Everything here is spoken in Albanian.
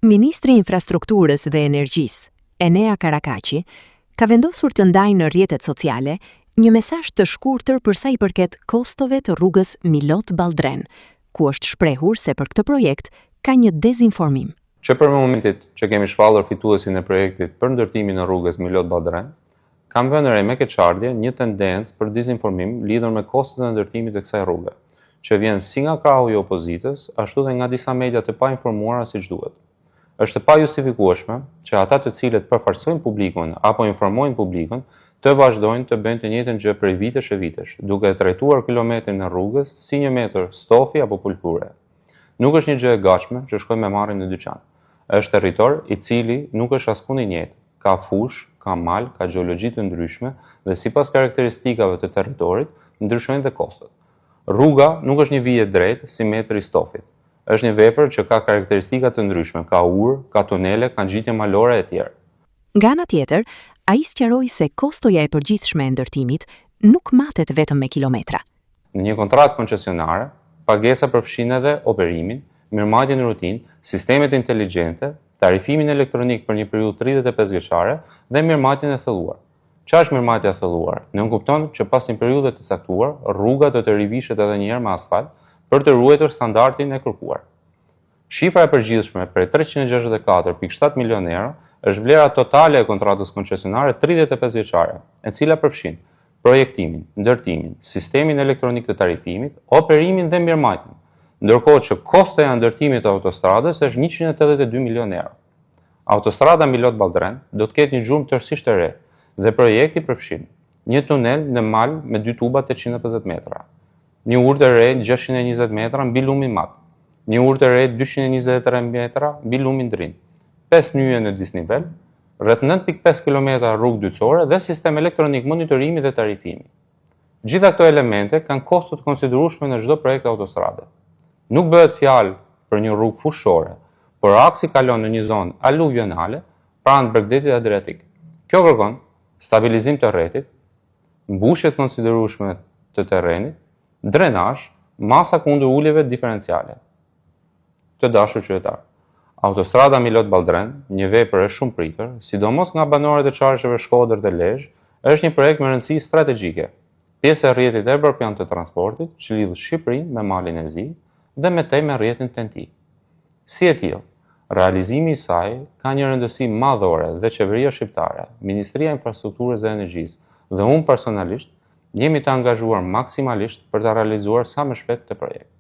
Ministri i Infrastrukturës dhe Energjisë, Enea Karakaçi, ka vendosur të ndajë në rrjetet sociale një mesazh të shkurtër për sa i përket kostove të rrugës Milot-Ballldren, ku është shprehur se për këtë projekt ka një dezinformim. Që për momentit që kemi shpallur fituesin e projektit për ndërtimin e rrugës Milot-Ballldren, kam vënë re me keqardhje një tendencë për dezinformim lidhur me kostot e ndërtimit të kësaj rruge, që vjen si nga krahu i opozitës, ashtu dhe nga disa media të painformuara siç duhet. Është pa justifikueshme që ata të cilët përfaqësojnë publikun apo informojnë publikun të vazhdojnë të bëjnë të njëjtën gjë prej vitesh e vitesh, duke trajtuar kilometrin e rrugës si një metër stofi apo pulpure. Nuk është një gjë e gatshme që shkojmë me marrin në dyqan. Është territor i cili nuk është askund i njëjtë. Ka fush, ka mal, ka gjeologji të ndryshme dhe sipas karakteristikave të territorit ndryshojnë dhe kostot. Rruga nuk është një vije drejtë si metri i stofit. Është një vepër që ka karakteristika të ndryshme, ka ur, ka tunele, ka ngjitje malore e tjerë. Nga ana tjetër, ai sqaroi se kostoja e përgjithshme e ndërtimit nuk matet vetëm me kilometra. Në një kontratë koncesionare, pagesa përfshin edhe operimin, mirëmarrjen në rutinë, sistemet inteligjente, tarifimin elektronik për një periudhë 35 vjeçare dhe mirëmarrjen e thelluar. Çfarë është mirëmarrja e thelluar? Ne kupton që pas një periudhe të caktuar, rruga do të rivishet edhe një herë me asfalt për të ruajtur standardin e kërkuar. Shifra e përgjithshme për 364.7 milion euro është vlera totale e kontratës koncesionare 35 vjeçare, e cila përfshin projektimin, ndërtimin, sistemin elektronik të tarifimit, operimin dhe mirëmarrjen, ndërkohë që kostoja e ndërtimit të autostradës është 182 milion euro. Autostrada Milot-Ballldren do të ketë një gjurmë tërësisht të re dhe projekti përfshin një tunel në mal me 2 tuba 850 metra, një urë të re 620 metra mbi lumin mat, një urë të re 223 metra mbi lumin drin, 5 nyje në disnivel, rreth 9.5 km rrugë dytësore dhe sistem elektronik monitorimi dhe tarifimi. Gjitha këto elemente kanë kosto të konsiderueshme në çdo projekt autostrade. Nuk bëhet fjalë për një rrugë fushore, por aksi kalon në një zonë aluvionale pranë bregdetit adriatik. Kjo kërkon stabilizim të rrjetit, mbushje të konsiderueshme të terrenit, drenazh, masa kundër uljeve diferenciale. Të dashur qytetar, autostrada Milot-Ballldren, një vepër e shumë pritër, sidomos nga banorët e çarsheve Shkodër dhe Lezhë, është një projekt me rëndësi strategjike, pjesë e rrjetit evropian të transportit që lidh Shqipërinë me Malin e Zi dhe me tej me rrjetin TEN-T. Si e tillë, realizimi i saj ka një rëndësi madhore dhe qeveria shqiptare, Ministria e Infrastrukturës dhe Energjisë dhe unë personalisht jemi të angazhuar maksimalisht për të realizuar sa më shpejt këtë projekt.